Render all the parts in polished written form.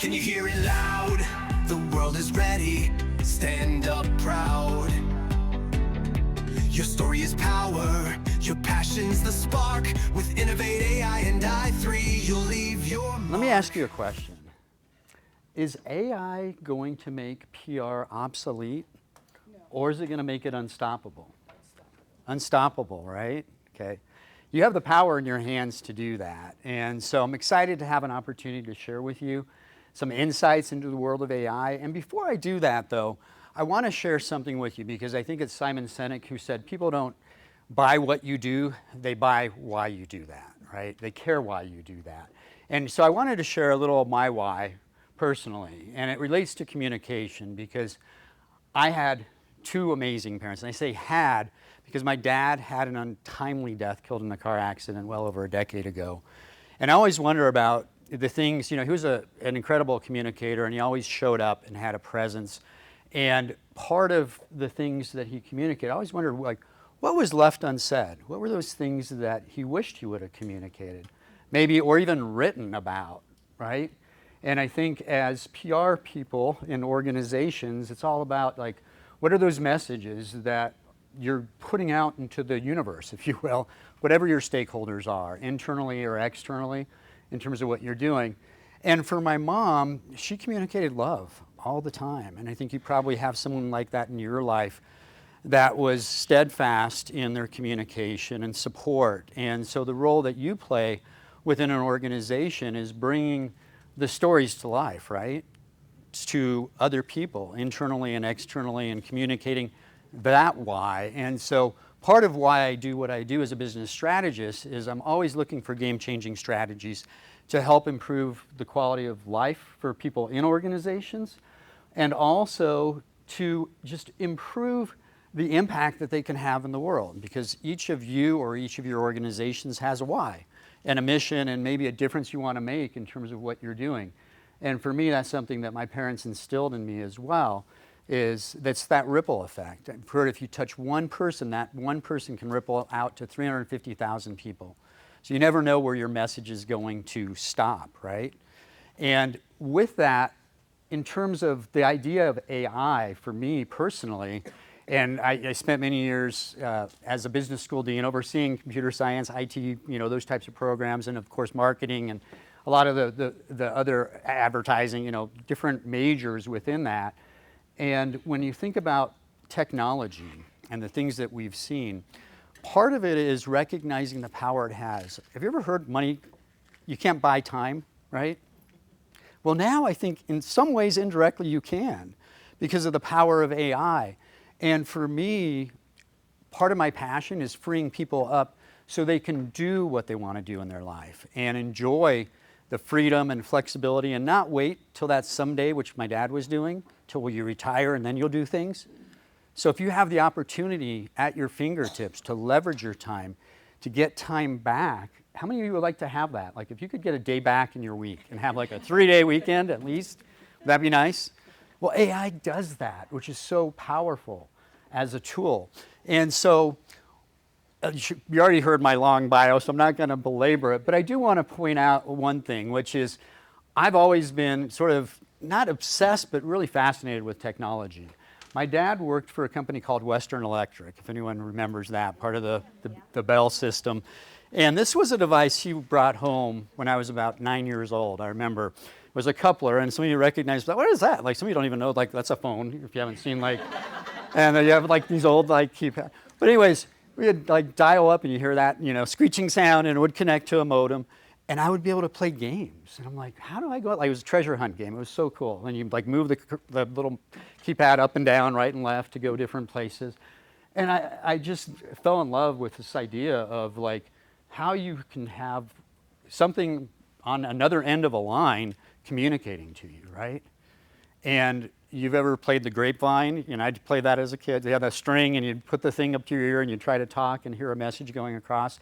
Can you hear it loud? The world is ready. Stand up proud. Your story is power. Your passion's the spark. With Innovate AI and i3, you'll leave your mark. Let me ask you a question. Is AI going to make PR obsolete? No. Or is it going to make it unstoppable? Unstoppable, right? Okay. You have the power in your hands to do that. And so I'm excited to have an opportunity to share with you some insights into the world of AI. And before I do that, though, I want to share something with you because I think it's Simon Sinek who said people don't buy what you do, they buy why you do that, right? They care why you do that. And so I wanted to share a little of my why personally, and it relates to communication because I had two amazing parents. And I say had because my dad had an untimely death, killed in a car accident well over a decade ago. And I always wonder about the things, you know, he was an incredible communicator and he always showed up and had a presence. And part of the things that he communicated, I always wondered, like, what was left unsaid? What were those things that he wished he would have communicated? Maybe, or even written about, right? And I think as PR people in organizations, it's all about, like, what are those messages that you're putting out into the universe, if you will, whatever your stakeholders are, internally or externally, in terms of what you're doing. And for my mom, she communicated love all the time. And I think you probably have someone like that in your life that was steadfast in their communication and support. And so the role that you play within an organization is bringing the stories to life, right? To other people, internally and externally, and communicating that why. And so part of why I do what I do as a business strategist is I'm always looking for game-changing strategies to help improve the quality of life for people in organizations, and also to just improve the impact that they can have in the world, because each of you or each of your organizations has a why and a mission and maybe a difference you want to make in terms of what you're doing. And for me, that's something that my parents instilled in me as well, is that's that ripple effect. I've heard if you touch one person, that one person can ripple out to 350,000 people. So you never know where your message is going to stop, right? And with that, in terms of the idea of AI, for me personally, and I spent many years as a business school dean overseeing computer science, IT, you know, those types of programs, and of course marketing and a lot of the other advertising, you know, different majors within that. And when you think about technology and the things that we've seen, part of it is recognizing the power it has. Have you ever heard money, you can't buy time, right? Well, now I think in some ways indirectly you can because of the power of AI. And for me, part of my passion is freeing people up so they can do what they want to do in their life and enjoy the freedom and flexibility and not wait till that someday, which my dad was doing, till you retire and then you'll do things. So if you have the opportunity at your fingertips to leverage your time, to get time back, how many of you would like to have that? Like if you could get a day back in your week and have like a 3-day weekend at least, would that be nice? Well, AI does that, which is so powerful as a tool. And so you already heard my long bio, so I'm not going to belabor it, but I do want to point out one thing, which is I've always been sort of not obsessed, but really fascinated with technology. My dad worked for a company called Western Electric, if anyone remembers that, part of the Bell system. And this was a device he brought home when I was about 9 years old. I remember it was a coupler, and some of you recognize that. What is that? Like some of you don't even know, like that's a phone, if you haven't seen like, and you have like these old like keypad. But anyways, we'd like dial up and you hear that, you know, screeching sound, and it would connect to a modem. And I would be able to play games. And I'm like, how do I go out? Like, it was a treasure hunt game. It was so cool. And you like move the little keypad up and down, right and left to go different places. And I just fell in love with this idea of like how you can have something on another end of a line communicating to you, right? And you've ever played the grapevine? You know, I'd play that as a kid. They had a string and you'd put the thing up to your ear and you'd try to talk and hear a message going across.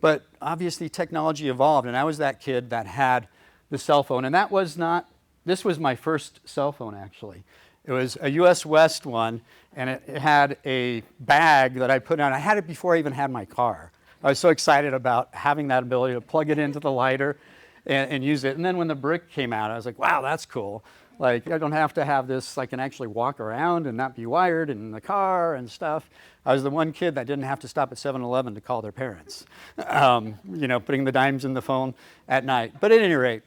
But obviously technology evolved, and I was that kid that had the cell phone. And that was not, this was my first cell phone actually. It was a US West one, and it had a bag that I put on. I had it before I even had my car. I was so excited about having that ability to plug it into the lighter and use it. And then when the brick came out, I was like, wow, that's cool. Like, I don't have to have this. I can actually walk around and not be wired in the car and stuff. I was the one kid that didn't have to stop at 7-Eleven to call their parents, putting the dimes in the phone at night. But at any rate,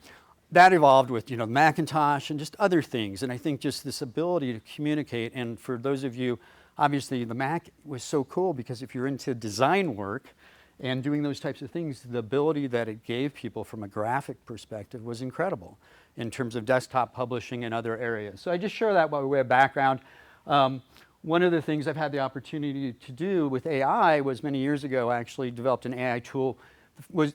that evolved with, Macintosh and just other things. And I think just this ability to communicate. And for those of you, obviously, the Mac was so cool because if you're into design work and doing those types of things, the ability that it gave people from a graphic perspective was incredible in terms of desktop publishing and other areas. So I just share that by way of background. One of the things I've had the opportunity to do with AI was many years ago, I actually developed an AI tool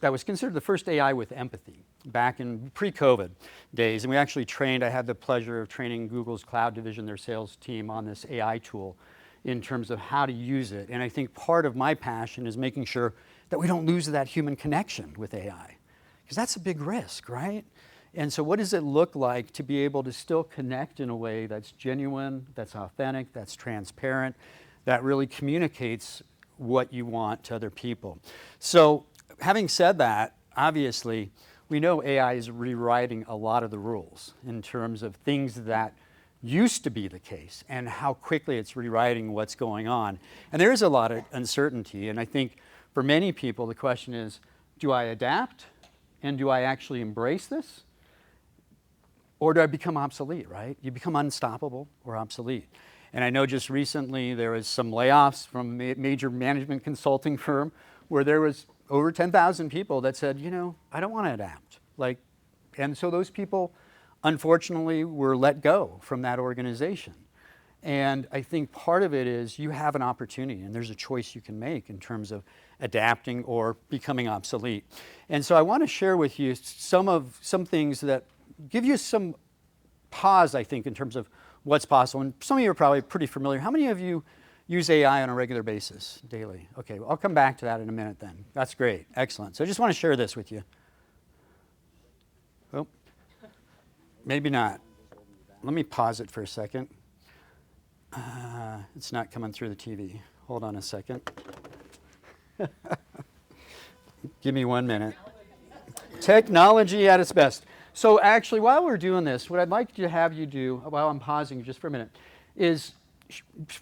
that was considered the first AI with empathy back in pre-COVID days. And we actually I had the pleasure of training Google's cloud division, their sales team, on this AI tool in terms of how to use it. And I think part of my passion is making sure that we don't lose that human connection with AI, because that's a big risk, right? And so what does it look like to be able to still connect in a way that's genuine, that's authentic, that's transparent, that really communicates what you want to other people? So having said that, obviously, we know AI is rewriting a lot of the rules in terms of things that used to be the case and how quickly it's rewriting what's going on. And there is a lot of uncertainty. And I think for many people, the question is, do I adapt? And do I actually embrace this? Or do I become obsolete, right? You become unstoppable or obsolete. And I know just recently there was some layoffs from a major management consulting firm where there was over 10,000 people that said, I don't want to adapt. And so those people, unfortunately, were let go from that organization. And I think part of it is you have an opportunity and there's a choice you can make in terms of adapting or becoming obsolete. And so I want to share with you some things that give you some pause, I think, in terms of what's possible. And some of you are probably pretty familiar. How many of you use AI on a regular basis, daily? Okay, well, I'll come back to that in a minute then. That's great, excellent. So I just want to share this with you. Oh, maybe not. Let me pause it for a second. It's not coming through the TV. Hold on a second. Give me 1 minute. Technology at its best. So actually, while we're doing this, what I'd like to have you do, while I'm pausing just for a minute, is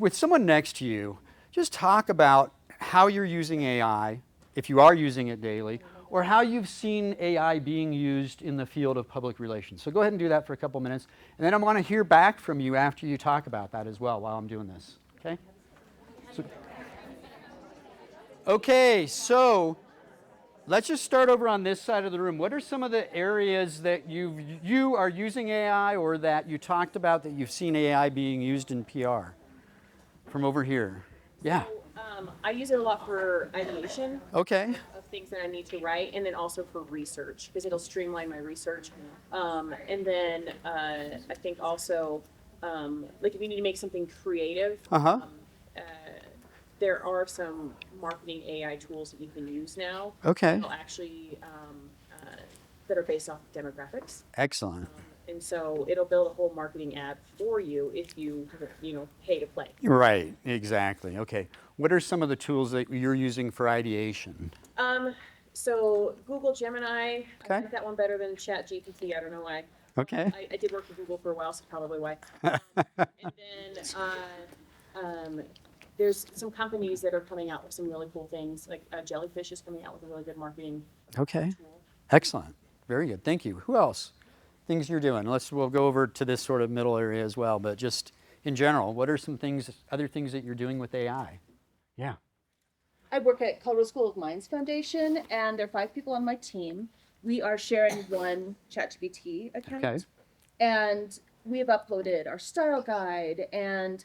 with someone next to you, just talk about how you're using AI, if you are using it daily, or how you've seen AI being used in the field of public relations. So go ahead and do that for a couple minutes, and then I want to hear back from you after you talk about that as well while I'm doing this, okay? So let's just start over on this side of the room. What are some of the areas that you are using AI or that you talked about that you've seen AI being used in PR? From over here. Yeah. So, I use it a lot for ideation. Okay. Of things that I need to write, and then also for research, because it'll streamline my research. And then I think also, if you need to make something creative, there are some marketing AI tools that you can use now. Okay. That'll actually that are based off of demographics. Excellent. And so it'll build a whole marketing ad for you if you pay to play. Right, exactly. Okay. What are some of the tools that you're using for ideation? So Google Gemini, Okay. I like that one better than ChatGPT. I don't know why. Okay. I did work for Google for a while, so probably why. And then there's some companies that are coming out with some really cool things. Like Jellyfish is coming out with a really good marketing Okay. tool. Excellent. Very good. Thank you. Who else? Things you're doing. We'll go over to this sort of middle area as well, but just in general, what are some other things that you're doing with AI? Yeah. I work at Colorado School of Mines Foundation, and there are 5 people on my team. We are sharing one ChatGPT account, Okay. and we have uploaded our style guide and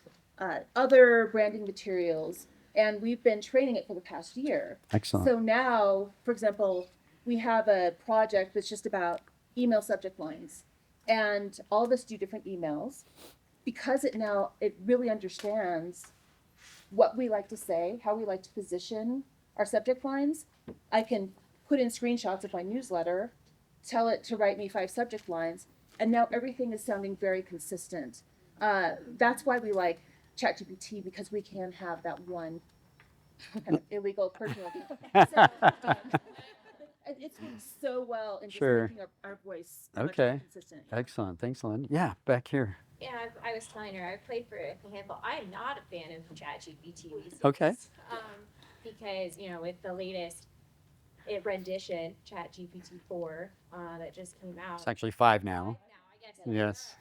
other branding materials, and we've been training it for the past year. Excellent. So now, for example, we have a project that's just about email subject lines, and all of us do different emails because it really understands what we like to say, how we like to position our subject lines. I can put in screenshots of my newsletter, tell it to write me 5 subject lines, and now everything is sounding very consistent. That's why we like ChatGPT, because we can have that one kind of illegal personal. It's worked so well in just Sure. making our voice much more Okay. consistent. Excellent. Thanks, Lynn. Yeah, back here. Yeah, I was telling her I played for a handball. I am not a fan of ChatGPT these days. Okay. Because with the latest rendition, ChatGPT 4, that just came out. It's actually 5 Five now. now, I guess. Yes.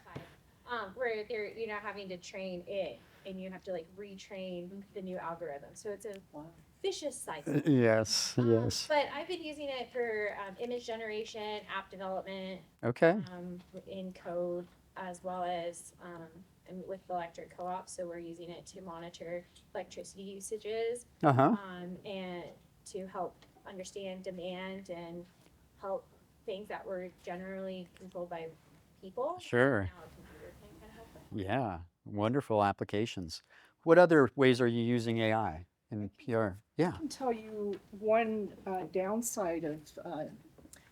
Five. Where they're having to train it, and you have to like retrain the new algorithm. So it's a vicious cycle. Yes, yes. But I've been using it for image generation, app development, Okay. in code, as well as and with electric co-ops. So we're using it to monitor electricity usages Uh-huh. and to help understand demand and help things that were generally controlled by people. Sure. Now a computer can kind of help them. Yeah. Wonderful applications. What other ways are you using AI in PR? Yeah. I can tell you one downside of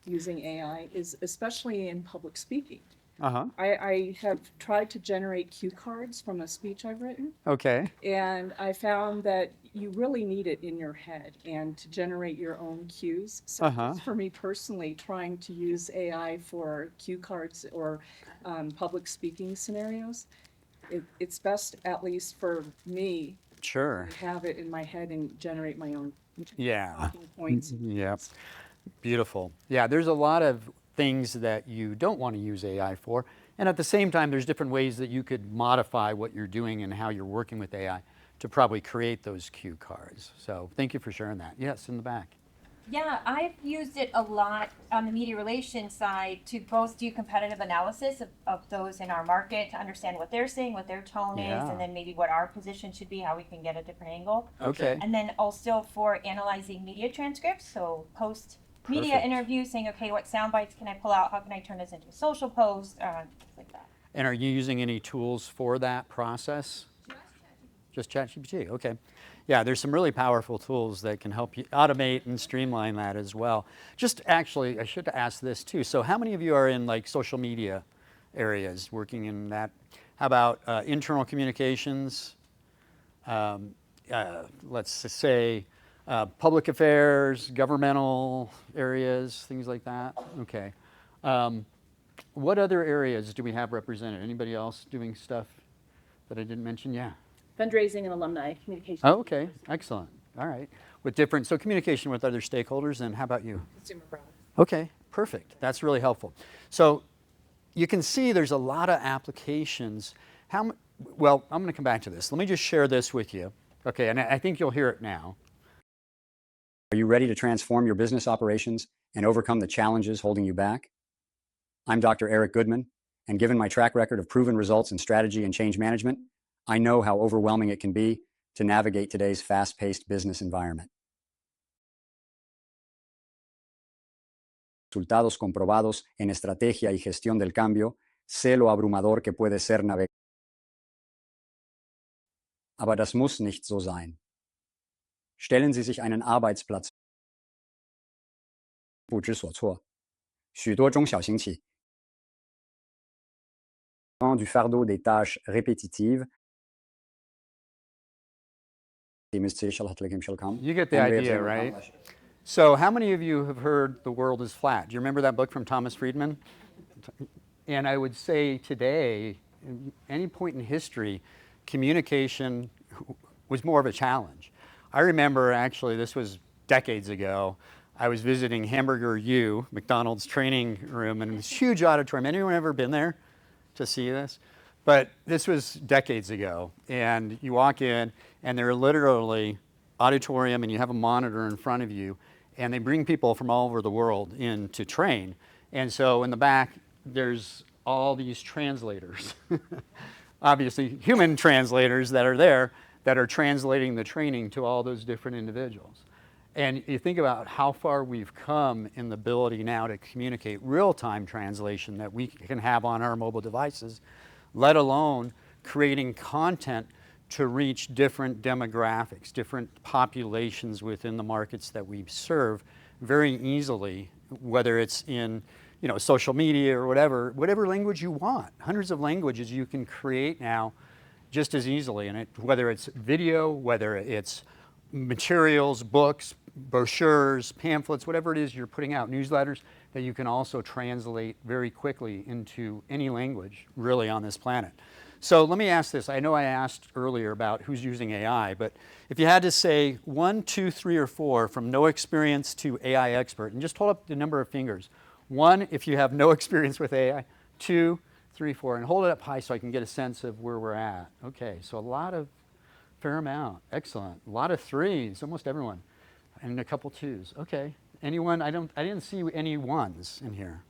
using AI is especially in public speaking. Uh-huh. I have tried to generate cue cards from a speech I've written, Okay. and I found that you really need it in your head and to generate your own cues. So Uh-huh. just for me personally, trying to use AI for cue cards or public speaking scenarios, it's best, at least for me, Sure. to have it in my head and generate my own Yeah. talking points. Yep. Beautiful. Yeah, there's a lot of things that you don't want to use AI for. And at the same time, there's different ways that you could modify what you're doing and how you're working with AI to probably create those cue cards. So thank you for sharing that. Yes, in the back. Yeah, I've used it a lot on the media relations side to both do competitive analysis of those in our market to understand what they're saying, what their tone is, Yeah. and then maybe what our position should be, how we can get a different angle. Okay. And then also for analyzing media transcripts, so post media Perfect. interviews, saying, okay, what sound bites can I pull out? How can I turn this into a social post? Things like that. And are you using any tools for that process? Just ChatGPT, okay. Yeah, there's some really powerful tools that can help you automate and streamline that as well. Just actually, I should ask this too. So how many of you are in like social media areas working in that? How about internal communications? Let's just say public affairs, governmental areas, things like that? Okay. What other areas do we have represented? Anybody else doing stuff that I didn't mention? Yeah. Fundraising and alumni communication. Oh, okay, excellent. All right. With different, so communication with other stakeholders, and how about you? Consumer products. Okay, perfect. That's really helpful. So you can see there's a lot of applications. Well, I'm going to come back to this. Let me just share this with you. Okay, and I think you'll hear it now. Are you ready to transform your business operations and overcome the challenges holding you back? I'm Dr. Eric Goodman, and given my track record of proven results in strategy and change management, I know how overwhelming it can be to navigate today's fast-paced business environment. Resultados comprobados en estrategia y gestión del cambio, sé lo abrumador que puede ser navegar. Aber das muss nicht so sein. Stellen Sie sich einen Arbeitsplatz 不知所措。许多中小型企业 du fardeau des tâches répétitives. You get the idea, right? So how many of you have heard The World is Flat? Do you remember that book from Thomas Friedman? And I would say today, at any point in history, communication was more of a challenge. I remember actually, this was decades ago, I was visiting Hamburger U, McDonald's training room, in this huge auditorium. Anyone ever been there to see this? But this was decades ago, and you walk in, and they're literally auditorium, and you have a monitor in front of you, and they bring people from all over the world in to train. And so in the back, there's all these translators, obviously human translators that are there that are translating the training to all those different individuals. And you think about how far we've come in the ability now to communicate real-time translation that we can have on our mobile devices, let alone creating content to reach different demographics, different populations within the markets that we serve very easily, whether it's in social media or whatever language you want. Hundreds of languages you can create now just as easily, and whether it's video, whether it's materials, books, brochures, pamphlets, whatever it is you're putting out, newsletters, that you can also translate very quickly into any language really on this planet. So let me ask this. I know I asked earlier about who's using AI, but if you had to say 1, 2, 3, or 4 from no experience to AI expert, and just hold up the number of fingers. 1, if you have no experience with AI. 2, 3, 4, and hold it up high so I can get a sense of where we're at. Okay, so a fair amount. Excellent. A lot of 3s, almost everyone, and a couple 2s. Okay. Anyone? I didn't see any 1s in here.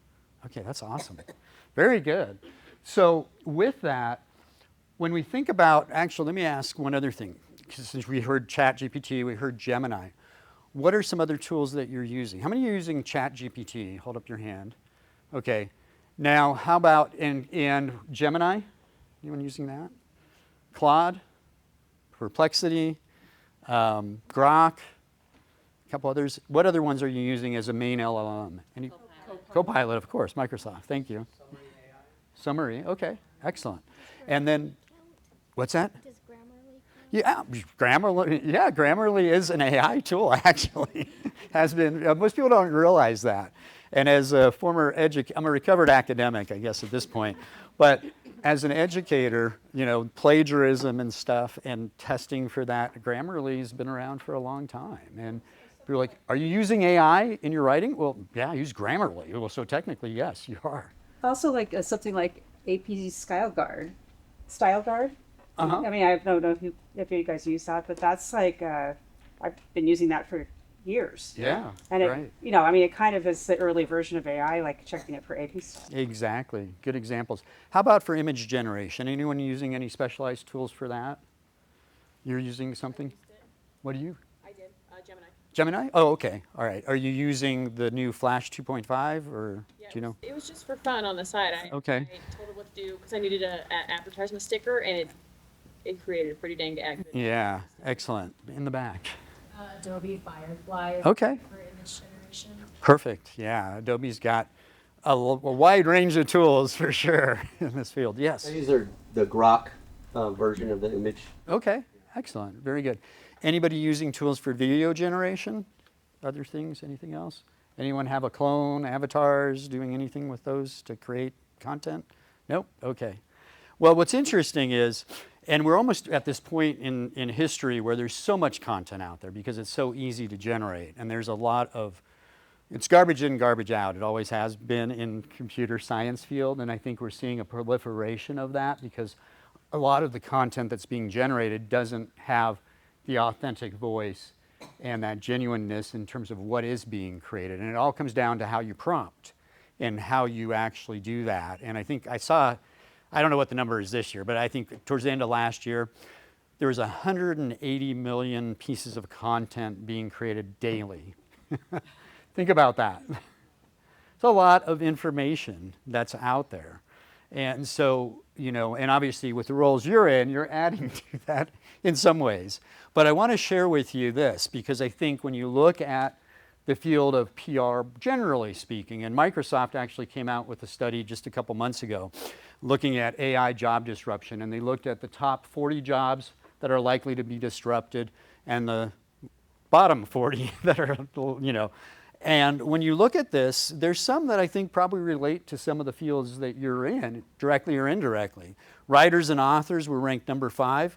Okay, that's awesome. Very good. So with that, when we think about, actually, let me ask one other thing. Since we heard ChatGPT, we heard Gemini. What are some other tools that you're using? How many are using ChatGPT? Hold up your hand. Okay. Now, how about in Gemini? Anyone using that? Claude? Perplexity? Grok? A couple others. What other ones are you using as a main LLM? Any? Copilot, of course. Microsoft. Thank you. Summary. Okay. Excellent. And then, what's that? Does Grammarly count? Yeah, Grammarly is an AI tool, actually. Has been. Most people don't realize that. And as a former I'm a recovered academic, I guess, at this point. But as an educator, plagiarism and stuff and testing for that, Grammarly's been around for a long time. And people are like, are you using AI in your writing? Well, yeah, I use Grammarly. Well, so technically, yes, you are. Also, like something like AP Style Guard. Style Guard? Uh-huh. I mean, I don't know if you guys use that, but that's like, I've been using that for years. Yeah, And it, right. it kind of is the early version of AI, like checking it for AP stuff. Exactly. Good examples. How about for image generation? Anyone using any specialized tools for that? You're using something? What do you? I did, Gemini. Gemini? Oh, okay. All right. Are you using the new Flash 2.5 or Yeah, do you know? It was just for fun on the side. Okay. I told it what to do because I needed an advertisement sticker, and it created a pretty dang accurate. Yeah. Excellent. In the back. Adobe Firefly Okay. for image generation. Perfect. Yeah. Adobe's got a wide range of tools for sure in this field. Yes. These are the Grok version of the image. Okay. Excellent. Very good. Anybody using tools for video generation? Other things? Anything else? Anyone have a clone, avatars, doing anything with those to create content? Nope? Okay. Well, what's interesting is, and we're almost at this point in history where there's so much content out there because it's so easy to generate, and there's a lot of, it's garbage in, garbage out. It always has been in computer science field, and I think we're seeing a proliferation of that because a lot of the content that's being generated doesn't have the authentic voice and that genuineness in terms of what is being created. And it all comes down to how you prompt and how you actually do that. And I think I don't know what the number is this year, but I think towards the end of last year, there was 180 million pieces of content being created daily. Think about that. It's a lot of information that's out there. And so, and obviously with the roles you're in, you're adding to that in some ways. But I want to share with you this because I think when you look at the field of PR, generally speaking, and Microsoft actually came out with a study just a couple months ago looking at AI job disruption, and they looked at the top 40 jobs that are likely to be disrupted and the bottom 40 that are, And when you look at this, there's some that I think probably relate to some of the fields that you're in, directly or indirectly. Writers and authors were ranked number 5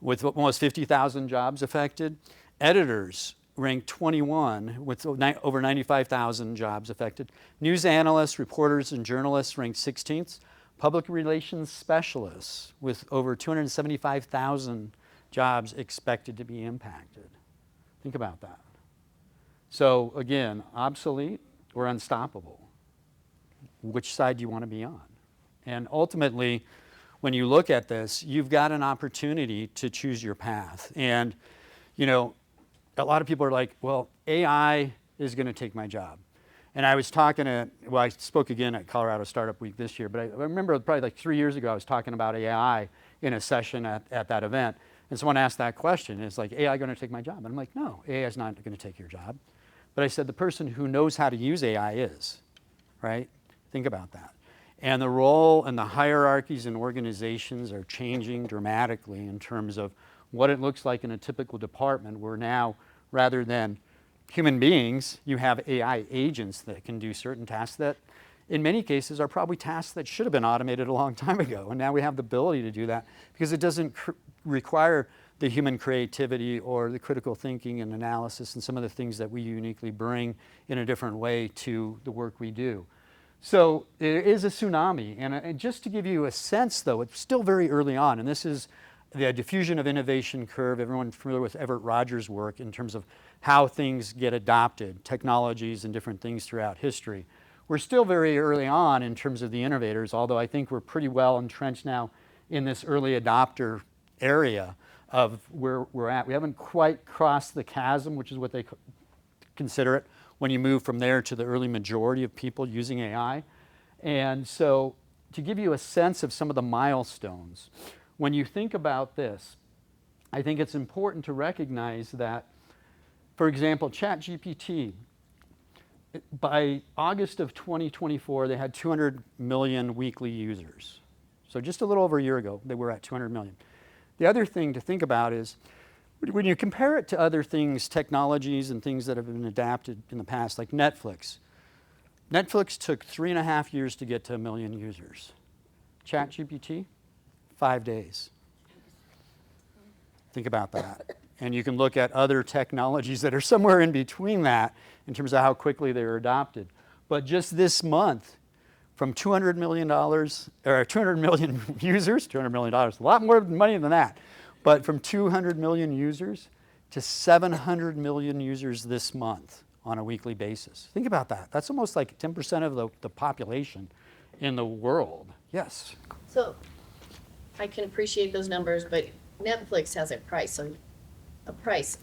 with almost 50,000 jobs affected. Editors ranked 21 with over 95,000 jobs affected. News analysts, reporters, and journalists ranked 16th. Public relations specialists with over 275,000 jobs expected to be impacted. Think about that. So again, obsolete or unstoppable? Which side do you want to be on? And ultimately, when you look at this, you've got an opportunity to choose your path. And, a lot of people are like, well, AI is going to take my job. And I was talking I spoke again at Colorado Startup Week this year, but I remember probably like 3 years ago, I was talking about AI in a session at that event. And someone asked that question. It's like, AI going to take my job? And I'm like, no, AI is not going to take your job. But I said, the person who knows how to use AI is, right? Think about that. And the role and the hierarchies in organizations are changing dramatically in terms of what it looks like in a typical department, where now, rather than human beings, you have AI agents that can do certain tasks that in many cases are probably tasks that should have been automated a long time ago. And now we have the ability to do that because it doesn't require the human creativity or the critical thinking and analysis and some of the things that we uniquely bring in a different way to the work we do. So there is a tsunami. And just to give you a sense, though, it's still very early on. And this is the diffusion of innovation curve. Everyone familiar with Everett Rogers' work in terms of how things get adopted, technologies and different things throughout history. We're still very early on in terms of the innovators, although I think we're pretty well entrenched now in this early adopter area of where we're at. We haven't quite crossed the chasm, which is what they consider it, when you move from there to the early majority of people using AI. And so to give you a sense of some of the milestones, when you think about this, I think it's important to recognize that, for example, ChatGPT, by August of 2024, they had 200 million weekly users. So just a little over a year ago, they were at 200 million. The other thing to think about is when you compare it to other things, technologies and things that have been adapted in the past, like Netflix. Netflix took 3.5 years to get to 1 million users. ChatGPT, 5 days. Think about that. And you can look at other technologies that are somewhere in between that in terms of how quickly they were adopted. But just this month, from $200 million, or 200 million users, $200 million, a lot more money than that, but from 200 million users to 700 million users this month on a weekly basis. Think about that. That's almost like 10% of the population in the world. Yes? So I can appreciate those numbers, but Netflix has a price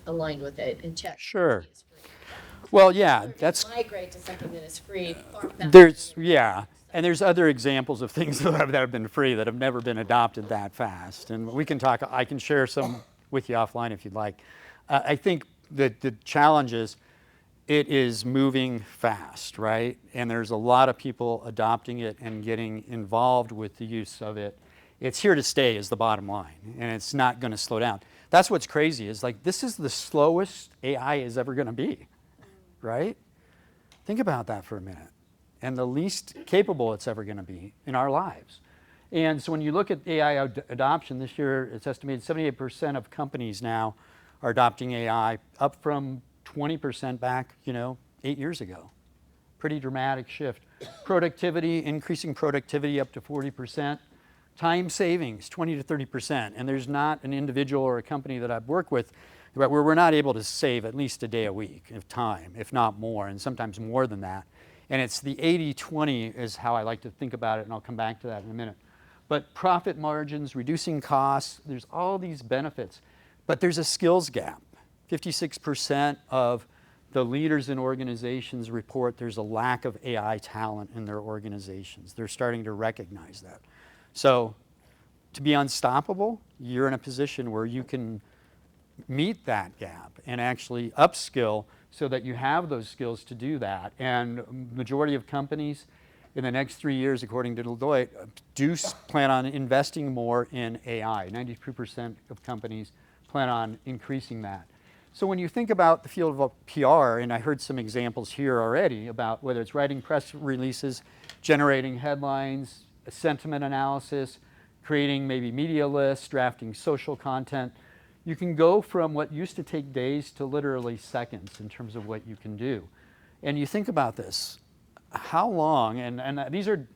aligned with it in check. Sure. Well, yeah, that's Migrate to something that is free. Far faster. And there's other examples of things that have been free that have never been adopted that fast. And we can talk, I can share some with you offline if you'd like. I think that the challenge is it is moving fast, right? And there's a lot of people adopting it and getting involved with the use of it. It's here to stay is the bottom line, and it's not going to slow down. That's what's crazy is like this is the slowest AI is ever going to be, right? Think about that for a minute. And the least capable it's ever going to be in our lives. And so when you look at AI adoption this year, it's estimated 78% of companies now are adopting AI, up from 20% back, 8 years ago. Pretty dramatic shift. Productivity, increasing productivity up to 40%. Time savings, 20 to 30%. And there's not an individual or a company that I've worked with where we're not able to save at least a day a week of time, if not more, and sometimes more than that. And it's the 80-20 is how I like to think about it, and I'll come back to that in a minute. But profit margins, reducing costs, there's all these benefits. But there's a skills gap. 56% of the leaders in organizations report there's a lack of AI talent in their organizations. They're starting to recognize that. So to be unstoppable, you're in a position where you can meet that gap and actually upskill so that you have those skills to do that. And majority of companies in the next 3 years, according to Deloitte, do plan on investing more in AI. 92% of companies plan on increasing that. So when you think about the field of PR, and I heard some examples here already about whether it's writing press releases, generating headlines, sentiment analysis, creating maybe media lists, drafting social content, you can go from what used to take days to literally seconds in terms of what you can do. And you think about this, how long, and these are,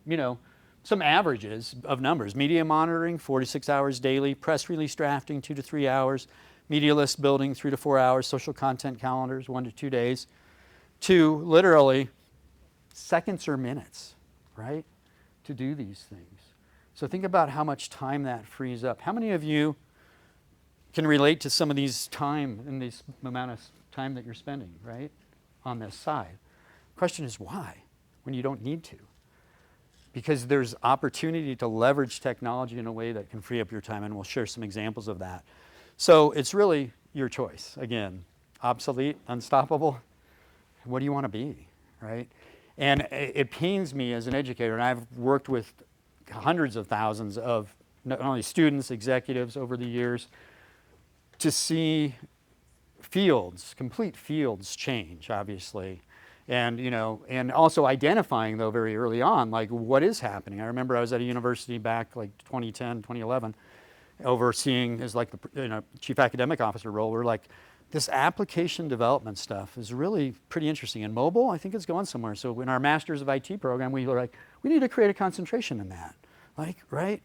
some averages of numbers. Media monitoring, 46 hours daily. Press release drafting, 2 to 3 hours. Media list building, 3 to 4 hours. Social content calendars, 1 to 2 days. To literally seconds or minutes, right, to do these things. So think about how much time that frees up. How many of you can relate to some of these time and this amount of time that you're spending, right, on this side? Question is why, when you don't need to? Because there's opportunity to leverage technology in a way that can free up your time, and we'll share some examples of that. So it's really your choice. Again, obsolete, unstoppable, what do you want to be, right? And it pains me as an educator, and I've worked with hundreds of thousands of not only students, executives over the years, to see fields, complete fields change, obviously. And, you know, and also identifying, though, very early on, like, what is happening. I remember I was at a university back, like, 2010, 2011, overseeing as, like, the, you know, chief academic officer role. We're like, this application development stuff is really pretty interesting. And mobile, I think it's going somewhere. So in our Masters of IT program, we were like, we need to create a concentration in that. Like, right?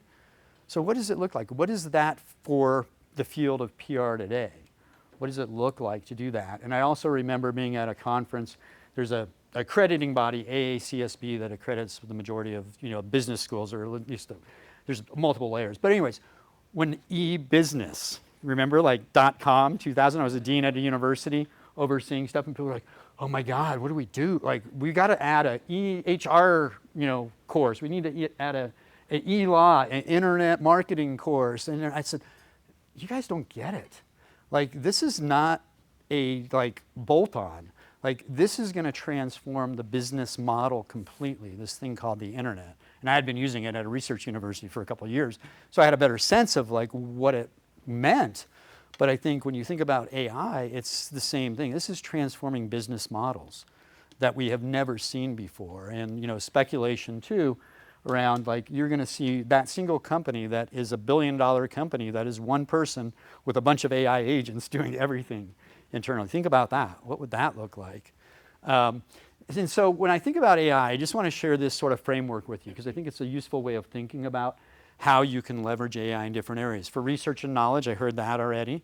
So what does it look like? What is that for the field of PR today? What does it look like to do that? And I also remember being at a conference. There's a accrediting body, AACSB, that accredits the majority of, you know, business schools, or at least there's multiple layers. But anyways, when e-business, remember, like .com 2000, I was a dean at a university overseeing stuff, and people were like, oh my God, what do we do? Like, we got to add a EHR, you know, course. We need to add an e-law, an internet marketing course. And I said, you guys don't get it. Like, this is not a, like, bolt-on. Like, this is going to transform the business model completely, this thing called the internet. And I had been using it at a research university for a couple of years, so I had a better sense of, like, what it meant. But I think when you think about AI, it's the same thing. This is transforming business models that we have never seen before. And, you know, speculation, too, around, like, you're going to see that single company that is a billion-dollar company that is one person with a bunch of AI agents doing everything internally. Think about that. What would that look like? And so when I think about AI, I just want to share this sort of framework with you, because I think it's a useful way of thinking about how you can leverage AI in different areas. For research and knowledge, I heard that already.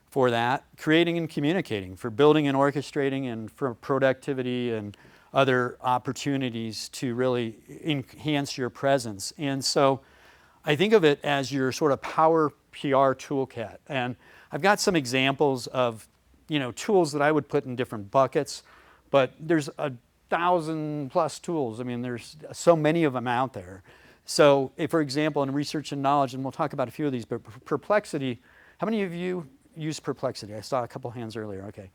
For that, creating and communicating, for building and orchestrating, and for productivity and other opportunities to really enhance your presence. And so I think of it as your sort of power PR toolkit. And I've got some examples of, you know, tools that I would put in different buckets, but there's 1,000+ tools. I mean, there's so many of them out there. So if, for example, in research and knowledge, and we'll talk about a few of these, but Perplexity, how many of you use Perplexity? I saw a couple hands earlier. Okay.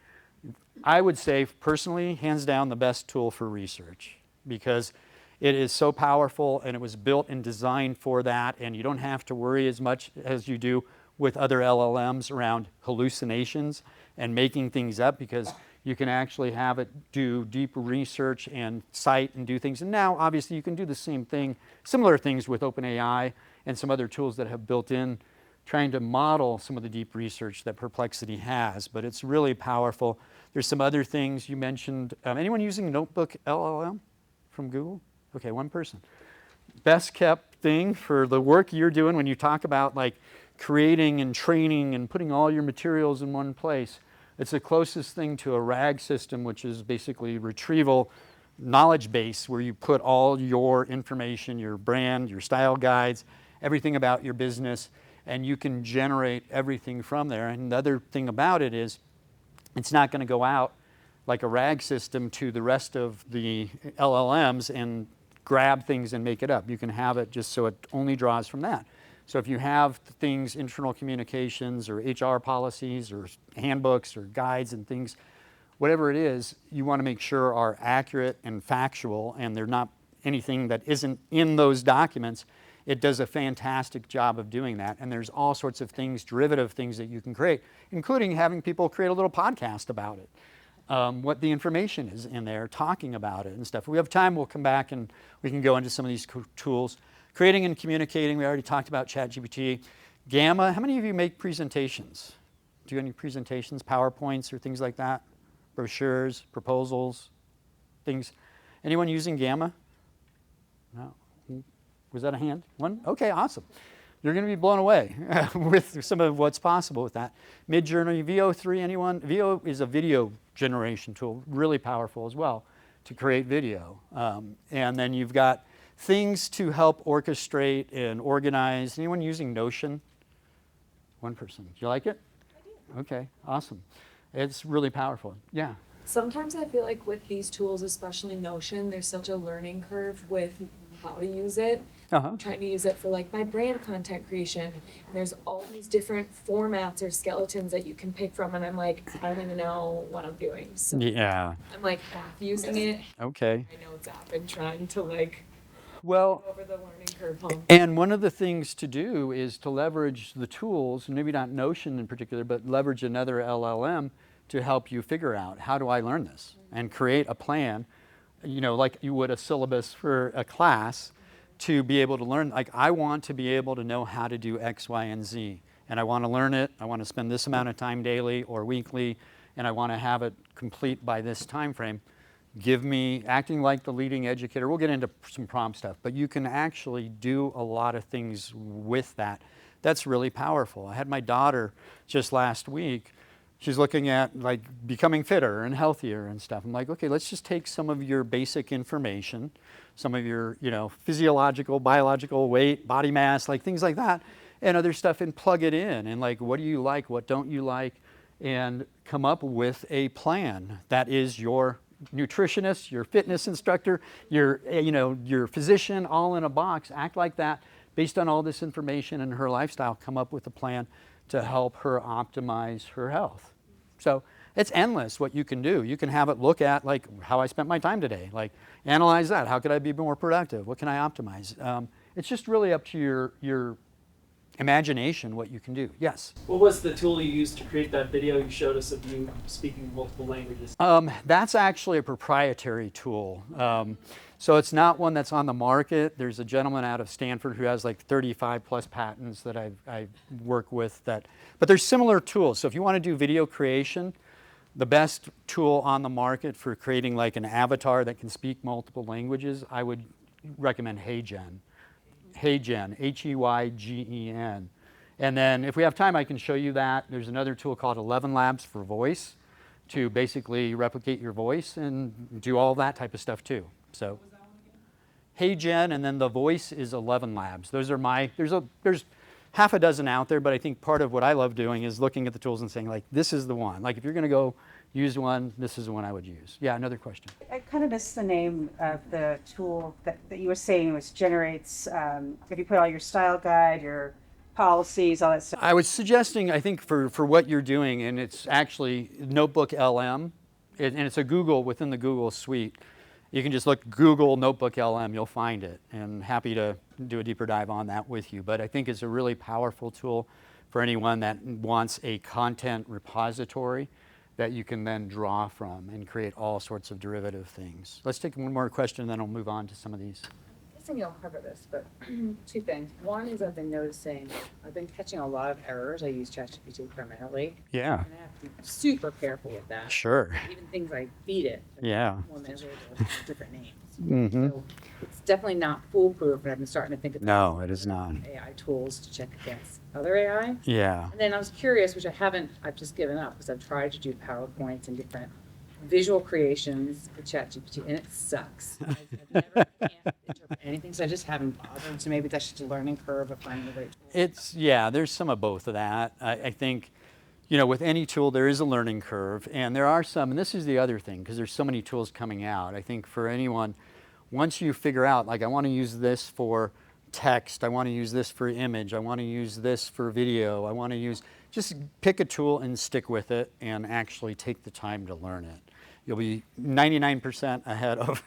I would say, personally, hands down, the best tool for research, because it is so powerful, and it was built and designed for that, and you don't have to worry as much as you do with other LLMs around hallucinations and making things up, because you can actually have it do deep research and cite and do things. And now, obviously, you can do the same thing, similar things with OpenAI and some other tools that have built in, trying to model some of the deep research that Perplexity has, but it's really powerful. There's some other things you mentioned. Anyone using Notebook LLM from Google? Okay, one person. Best kept thing for the work you're doing when you talk about, like, creating and training and putting all your materials in one place. It's the closest thing to a RAG system, which is basically retrieval knowledge base, where you put all your information, your brand, your style guides, everything about your business, and you can generate everything from there. And the other thing about it is, it's not going to go out like a RAG system to the rest of the LLMs and grab things and make it up. You can have it just so it only draws from that. So if you have things, internal communications or HR policies or handbooks or guides and things, whatever it is, you want to make sure are accurate and factual, and they're not anything that isn't in those documents. It does a fantastic job of doing that. And there's all sorts of things, derivative things that you can create, including having people create a little podcast about it. What the information is in there, talking about it and stuff. If we have time, we'll come back and we can go into some of these tools. Creating and communicating, we already talked about ChatGPT. Gamma, how many of you make presentations? Do any presentations, PowerPoints or things like that? Brochures, proposals, things. Anyone using Gamma? No. Was that a hand? One? Okay, awesome. You're going to be blown away with some of what's possible with that. Midjourney, VO3, anyone? VO is a video generation tool, really powerful as well to create video. And then you've got things to help orchestrate and organize. Anyone using Notion? One person. Do you like it? I do. Okay, awesome. It's really powerful. Yeah. Sometimes I feel like with these tools, especially Notion, there's such a learning curve with how to use it. I'm trying to use it for, like, my brand content creation. And there's all these different formats or skeletons that you can pick from, and I'm like, I don't even know what I'm doing. So yeah. I'm like half using it. Okay. My notes app and trying to, like, well, get over the learning curve hump. And one of the things to do is to leverage the tools, maybe not Notion in particular, but leverage another LLM to help you figure out, how do I learn this? And create a plan, like you would a syllabus for a class, to be able to learn. Like, I want to be able to know how to do X, Y, and Z. And I want to learn it. I want to spend this amount of time daily or weekly, and I want to have it complete by this time frame. Give me, acting like the leading educator. We'll get into some prompt stuff, but you can actually do a lot of things with that. That's really powerful. I had my daughter just last week. She's looking at like becoming fitter and healthier and stuff. I'm like, okay, let's just take some of your basic information, some of your, physiological, biological weight, body mass, like things like that, and other stuff, and plug it in. And like, what do you like? What don't you like? And come up with a plan that is your nutritionist, your fitness instructor, your physician, all in a box. Act like that based on all this information and her lifestyle. Come up with a plan to help her optimize her health. So it's endless what you can do. You can have it look at like how I spent my time today, like analyze that. How could I be more productive? What can I optimize? It's just really up to your imagination what you can do. Yes? What was the tool you used to create that video you showed us of you speaking multiple languages? That's actually a proprietary tool. So it's not one that's on the market. There's a gentleman out of Stanford who has like 35 plus patents that I work with but there's similar tools. So if you want to do video creation, the best tool on the market for creating like an avatar that can speak multiple languages, I would recommend HeyGen. HeyGen, Heygen. And then if we have time, I can show you that. There's another tool called 11 Labs for voice to basically replicate your voice and do all that type of stuff too. So HeyGen, and then the voice is 11 Labs. Those are there's half a dozen out there, but I think part of what I love doing is looking at the tools and saying like, this is the one. Like if you're gonna go use one, this is the one I would use. Yeah, another question. I kind of missed the name of the tool that you were saying, which generates, if you put all your style guide, your policies, all that stuff. I was suggesting, I think for what you're doing, and it's actually Notebook LM, and it's a Google within the Google suite. You can just look Google Notebook LM, you'll find it, and happy to do a deeper dive on that with you. But I think it's a really powerful tool for anyone that wants a content repository that you can then draw from and create all sorts of derivative things. Let's take one more question, and then I'll move on to some of these. I'm guessing you'll cover this, but two things. One is I've been noticing, I've been catching a lot of errors. I use ChatGPT primarily. Yeah. And I have to be super careful with that. Sure. Even things I feed it. Yeah. More measured with different names. Mm-hmm. So it's definitely not foolproof, but I've been starting to think about No, it is not. AI tools to check against other AI. Yeah. And then I was curious, which I've just given up because I've tried to do PowerPoints and different visual creations with ChatGPT, and it sucks. I've never can't interpret anything, so I just haven't bothered. So maybe that's just a learning curve of finding the right tool. There's some of both of that. I think, with any tool, there is a learning curve, and there are some, and this is the other thing, because there's so many tools coming out. I think for anyone, once you figure out, like, I want to use this for text, I want to use this for image, I want to use this for video, just pick a tool and stick with it and actually take the time to learn it. You'll be 99% ahead of,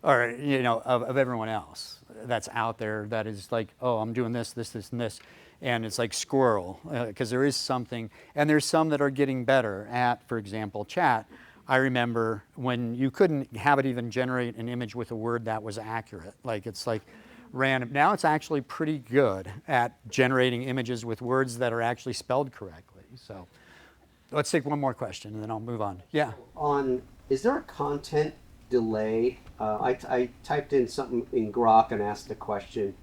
of everyone else that's out there that is like, oh, I'm doing this, and this. And it's like squirrel, because there is something, and there's some that are getting better at, for example, chat. I remember when you couldn't have it even generate an image with a word that was accurate. Like it's like random. Now it's actually pretty good at generating images with words that are actually spelled correctly. So let's take one more question and then I'll move on. Yeah. Is there a content delay? I typed in something in Grok and asked a question,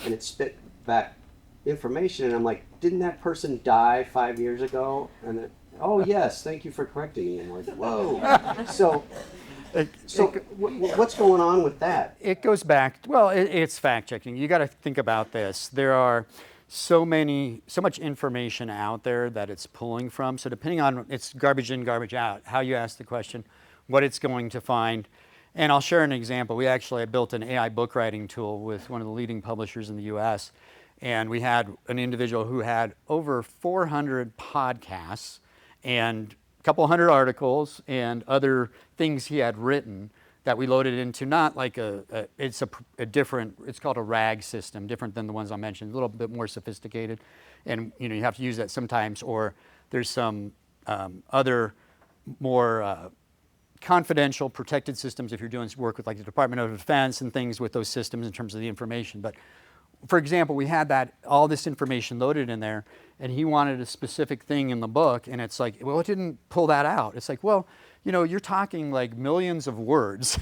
and it spit back information, and I'm like, didn't that person die 5 years ago? And then, oh yes, thank you for correcting me. And I'm like, whoa. So what's going on with that? It goes back, it's fact checking. You got to think about this. There are so much information out there that it's pulling from. So depending on, it's garbage in, garbage out, how you ask the question, what it's going to find. And I'll share an example. I built an AI book writing tool with one of the leading publishers in the US. And we had an individual who had over 400 podcasts and a couple hundred articles and other things he had written that we loaded into, not like it's called a RAG system, different than the ones I mentioned, a little bit more sophisticated. And you have to use that sometimes, or there's some other more confidential, protected systems if you're doing work with like the Department of Defense and things with those systems in terms of the information. But for example, we had all this information loaded in there, and he wanted a specific thing in the book, and it's like, well, it didn't pull that out. It's like, well, you know, you're talking like millions of words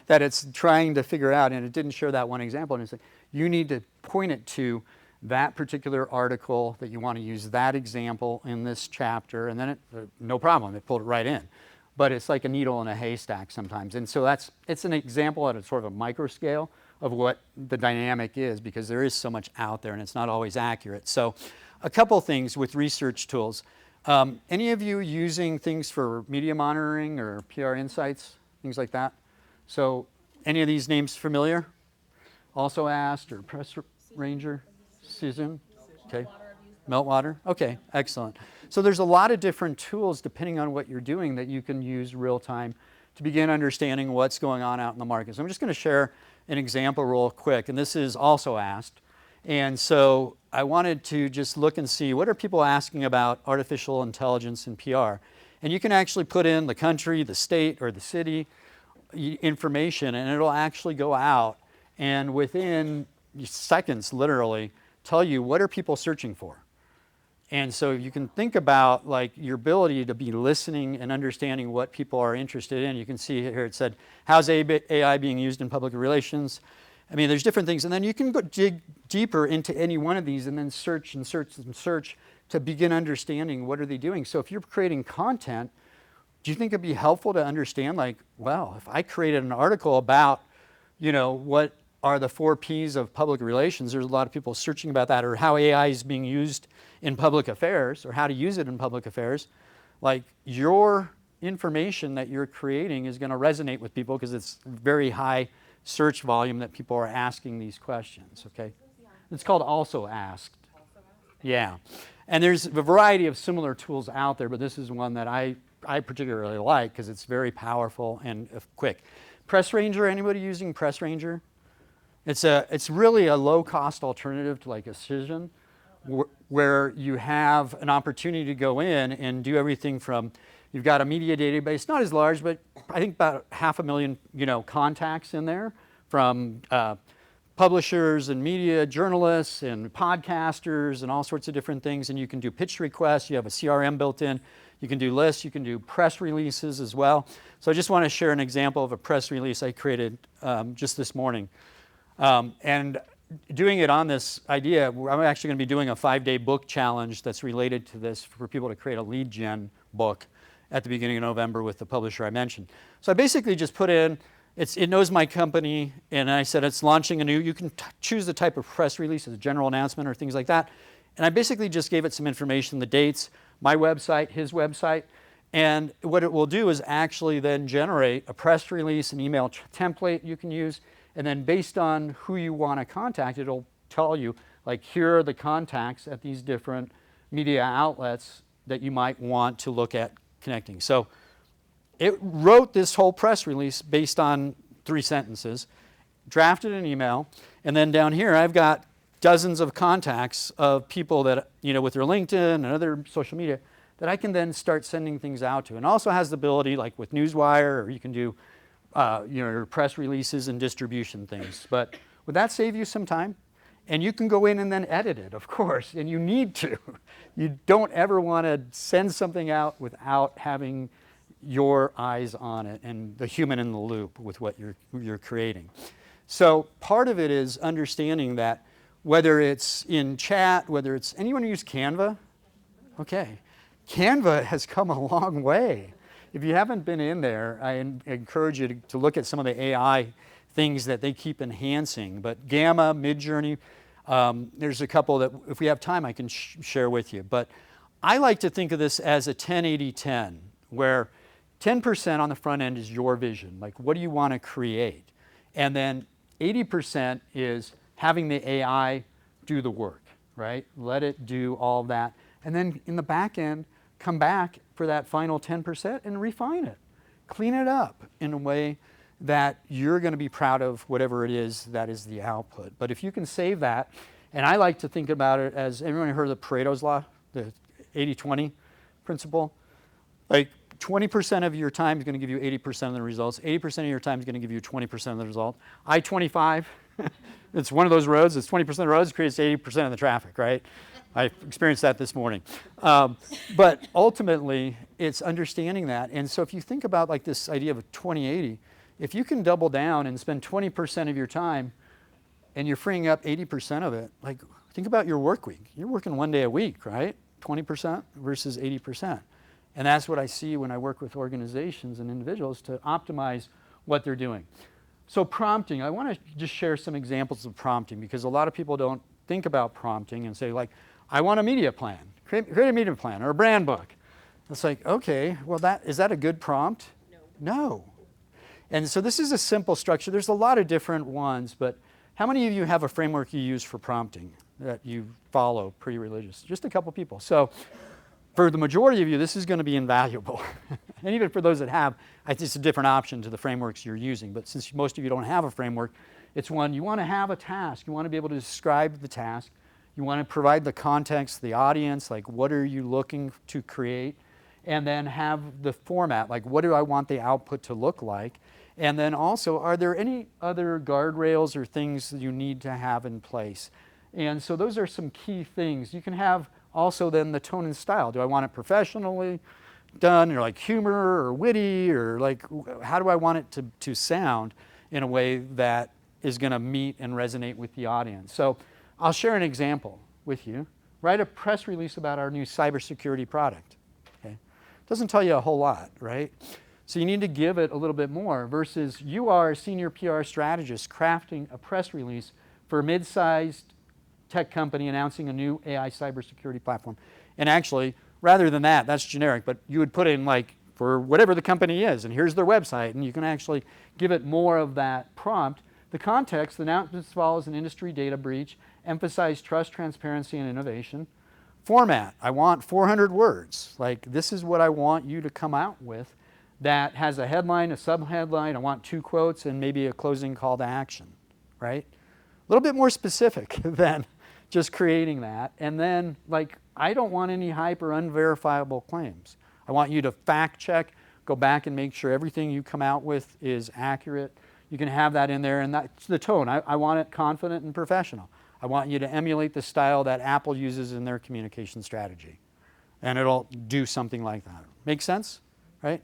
that it's trying to figure out, and it didn't show that one example. And it's like, you need to point it to that particular article that you want to use that example in this chapter, and then no problem, it pulled it right in. But it's like a needle in a haystack sometimes. And so it's an example at a sort of a micro scale of what the dynamic is, because there is so much out there and it's not always accurate. So a couple things with research tools. Any of you using things for media monitoring or PR insights, things like that? So any of these names familiar? Also Asked or Press Ranger? Susan? Okay. Meltwater? Okay, excellent. So there's a lot of different tools depending on what you're doing that you can use real time to begin understanding what's going on out in the market. So I'm just going to share an example real quick, and this is Also Asked. And so I wanted to just look and see what are people asking about artificial intelligence in PR. And you can actually put in the country, the state, or the city information, and it'll actually go out and within seconds, literally, tell you what are people searching for. And so you can think about like your ability to be listening and understanding what people are interested in. You can see here it said, how's AI being used in public relations? I mean, there's different things. And then you can go dig deeper into any one of these and then search and search and search to begin understanding what are they doing. So if you're creating content, do you think it'd be helpful to understand like, well, if I created an article about, you know, what are the 4 Ps of public relations, there's a lot of people searching about that, or how AI is being used in public affairs, or how to use it in public affairs. Like your information that you're creating is going to resonate with people because it's very high search volume that people are asking these questions, okay? It's called Also Asked. Yeah. And there's a variety of similar tools out there, but this is one that I particularly like because it's very powerful and quick. Press Ranger, anybody using Press Ranger? It's really a low-cost alternative to like a Cision, where you have an opportunity to go in and do everything from, you've got a media database, not as large, but I think about 500,000, you know, contacts in there from publishers and media journalists and podcasters and all sorts of different things. And you can do pitch requests. You have a CRM built in. You can do lists. You can do press releases as well. So I just want to share an example of a press release I created just this morning. And doing it on this idea, I'm actually going to be doing a 5-day book challenge that's related to this for people to create a lead gen book at the beginning of November with the publisher I mentioned. So I basically just put in, it knows my company, and I said it's launching a new, you can choose the type of press release, as a general announcement or things like that. And I basically just gave it some information, the dates, my website, his website, and what it will do is actually then generate a press release, an email template you can use, and then based on who you want to contact, it'll tell you, like, here are the contacts at these different media outlets that you might want to look at connecting. So it wrote this whole press release based on 3 sentences, drafted an email, and then down here I've got dozens of contacts of people that, you know, with their LinkedIn and other social media that I can then start sending things out to. And also has the ability, like with Newswire, or you can do you know, your press releases and distribution things. But would that save you some time? And you can go in and then edit it, of course, and you need to. You don't ever want to send something out without having your eyes on it and the human in the loop with what you're creating. So part of it is understanding that whether it's in chat, whether it's, anyone use Canva? Okay. Canva has come a long way. If you haven't been in there, I encourage you to look at some of the AI things that they keep enhancing. But Gamma, Midjourney, there's a couple that if we have time I can share with you. But I like to think of this as a 10-80-10, where 10% on the front end is your vision, like what do you want to create? And then 80% is having the AI do the work, right? Let it do all that. And then in the back end, come back for that final 10% and refine it. Clean it up in a way that you're going to be proud of whatever it is that is the output. But if you can save that, and I like to think about it as, everyone heard of Pareto's law, the 80-20 principle? Like 20% of your time is going to give you 80% of the results. 80% of your time is going to give you 20% of the result. I-25, it's one of those roads. It's 20% of the roads, creates 80% of the traffic, right? I experienced that this morning. But ultimately, it's understanding that. And so if you think about like this idea of a 20-80, if you can double down and spend 20% of your time and you're freeing up 80% of it, like think about your work week. You're working 1 day a week, right? 20% versus 80%. And that's what I see when I work with organizations and individuals to optimize what they're doing. So prompting, I want to just share some examples of prompting because a lot of people don't think about prompting and say like, I want a media plan, create a media plan or a brand book. It's like, okay, well is that a good prompt? No. And so this is a simple structure. There's a lot of different ones, but how many of you have a framework you use for prompting that you follow, pretty religious? Just a couple people. So for the majority of you, this is going to be invaluable. And even for those that have, it's a different option to the frameworks you're using. But since most of you don't have a framework, it's one, you want to have a task. You want to be able to describe the task. You want to provide the context, the audience, like what are you looking to create? And then have the format, like what do I want the output to look like? And then also, are there any other guardrails or things that you need to have in place? And so those are some key things. You can have also then the tone and style. Do I want it professionally done or like humor or witty or like how do I want it to sound in a way that is going to meet and resonate with the audience? So I'll share an example with you. Write a press release about our new cybersecurity product. Okay? Doesn't tell you a whole lot, right? So you need to give it a little bit more versus you are a senior PR strategist crafting a press release for a mid-sized tech company announcing a new AI cybersecurity platform. And actually, rather than that, that's generic, but you would put in like for whatever the company is, and here's their website, and you can actually give it more of that prompt. The context, the announcement follows an industry data breach, emphasize trust, transparency, and innovation. Format, I want 400 words. Like this is what I want you to come out with that has a headline, a sub-headline, I want 2 quotes, and maybe a closing call to action, right? A little bit more specific than just creating that. And then, like, I don't want any hype or unverifiable claims. I want you to fact check, go back and make sure everything you come out with is accurate. You can have that in there, and that's the tone. I want it confident and professional. I want you to emulate the style that Apple uses in their communication strategy. And it'll do something like that. Make sense? Right?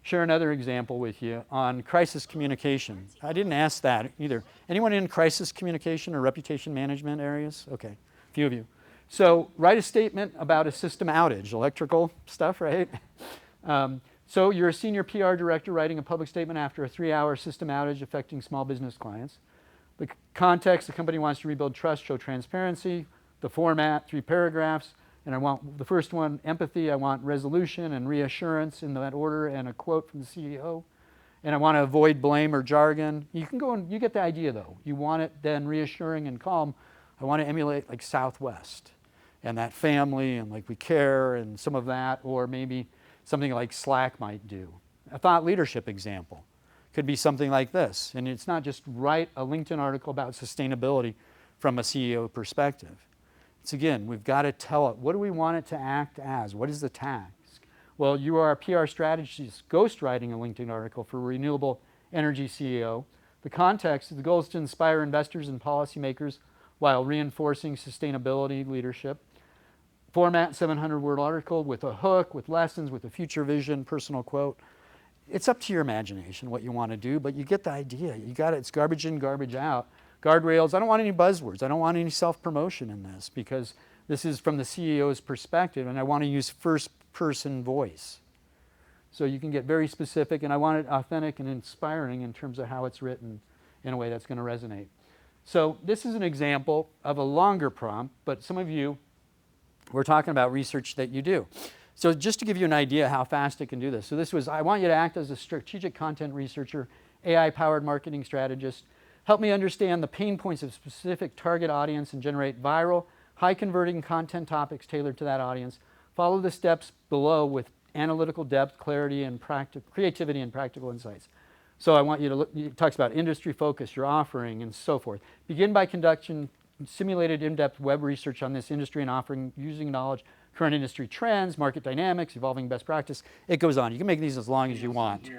Share another example with you on crisis communication. I didn't ask that either. Anyone in crisis communication or reputation management areas? Okay, a few of you. So write a statement about a system outage, electrical stuff, right? So you're a senior PR director writing a public statement after a 3-hour system outage affecting small business clients. The context, the company wants to rebuild trust, show transparency. The format, 3 paragraphs. And I want the first one, empathy. I want resolution and reassurance in that order and a quote from the CEO. And I want to avoid blame or jargon. You can go and you get the idea though. You want it then reassuring and calm. I want to emulate like Southwest and that family and like we care and some of that, or maybe something like Slack might do. A thought leadership example could be something like this. And it's not just write a LinkedIn article about sustainability from a CEO perspective. It's again, we've got to tell it, what do we want it to act as? What is the task? Well, you are a PR strategist ghostwriting a LinkedIn article for a renewable energy CEO. The context, the goal is to inspire investors and policymakers while reinforcing sustainability leadership. Format, 700-word article with a hook, with lessons, with a future vision, personal quote. It's up to your imagination what you want to do, but you get the idea. You got it. It's garbage in, garbage out. Guardrails, I don't want any buzzwords. I don't want any self-promotion in this because this is from the CEO's perspective and I want to use first-person voice. So you can get very specific and I want it authentic and inspiring in terms of how it's written in a way that's going to resonate. So this is an example of a longer prompt, but some of you, we're talking about research that you do. So just to give you an idea how fast it can do this. So this was, I want you to act as a strategic content researcher, AI-powered marketing strategist. Help me understand the pain points of specific target audience and generate viral, high-converting content topics tailored to that audience. Follow the steps below with analytical depth, clarity, and creativity and practical insights. So I want you to look, it talks about industry focus, your offering, and so forth. Begin by conducting simulated in-depth web research on this industry and offering using knowledge, current industry trends, market dynamics, evolving best practice. It goes on. You can make these as long as you want.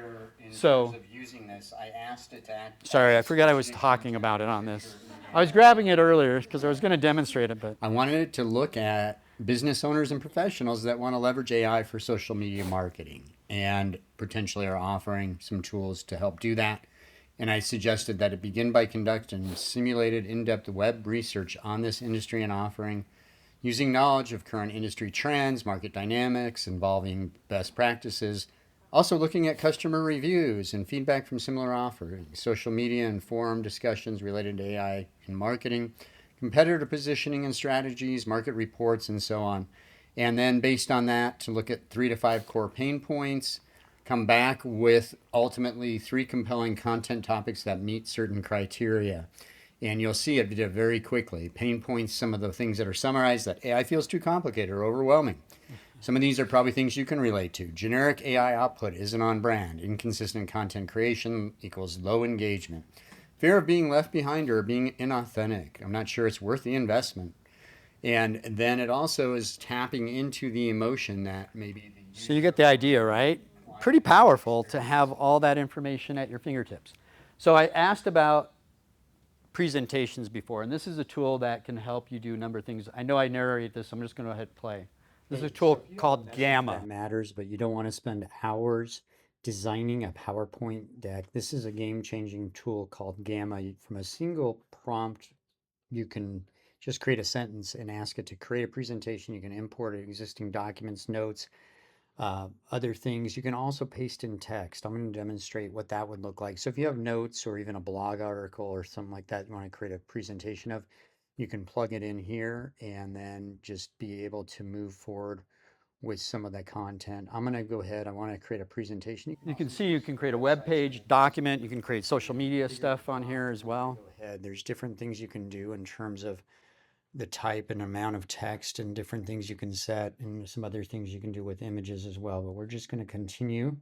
So, terms of using this, I asked it to act. sorry, I forgot I was talking about it on this. I was grabbing it earlier because I was going to demonstrate it, but I wanted it to look at business owners and professionals that want to leverage AI for social media marketing and potentially are offering some tools to help do that. And I suggested that it begin by conducting simulated in-depth web research on this industry and offering using knowledge of current industry trends, market dynamics, involving best practices, also looking at customer reviews and feedback from similar offerings, social media and forum discussions related to AI in marketing, competitor positioning and strategies, market reports, and so on. And then based on that, to look at 3 to 5 core pain points, come back with ultimately 3 compelling content topics that meet certain criteria. And you'll see it very quickly. Pain points, some of the things that are summarized that AI feels too complicated or overwhelming. Some of these are probably things you can relate to. Generic AI output isn't on brand. Inconsistent content creation equals low engagement. Fear of being left behind or being inauthentic. I'm not sure it's worth the investment. And then it also is tapping into the emotion that maybe. So you get the idea, right? Pretty powerful to have all that information at your fingertips. So I asked about presentations before, and this is a tool that can help you do a number of things. I know I narrate this, so I'm just going to go ahead and play. This is a tool called Gamma. That matters, but you don't want to spend hours designing a PowerPoint deck. This is a game-changing tool called Gamma. From a single prompt, you can just create a sentence and ask it to create a presentation. You can import existing documents, notes, other things. You can also paste in text. I'm going to demonstrate what that would look like. So if you have notes or even a blog article or something like that you want to create a presentation of, you can plug it in here and then just be able to move forward with some of that content. I'm going to go ahead. I want to create a presentation. You can see you can create a web page, document. You can create social media stuff on here as well. Go ahead. There's different things you can do in terms of the type and amount of text and different things you can set and some other things you can do with images as well. But we're just going to continue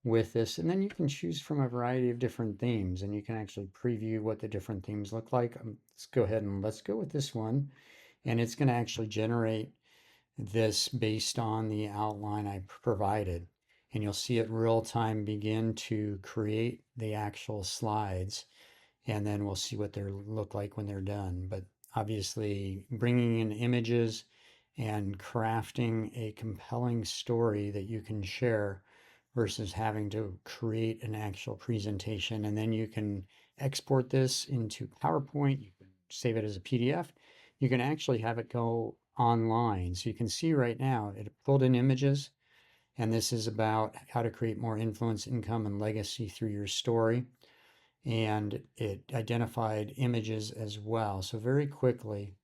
with this, and then you can choose from a variety of different themes, and you can actually preview what the different themes look like. Let's go ahead and let's go with this one, and it's going to actually generate this based on the outline I provided, and you'll see it real time begin to create the actual slides, and then we'll see what they look like when they're done. But obviously bringing in images and crafting a compelling story that you can share versus having to create an actual presentation. And then you can export this into PowerPoint. You can save it as a PDF. You can actually have it go online. So you can see right now, it pulled in images. And this is about how to create more influence, income, and legacy through your story. And it identified images as well. So very quickly,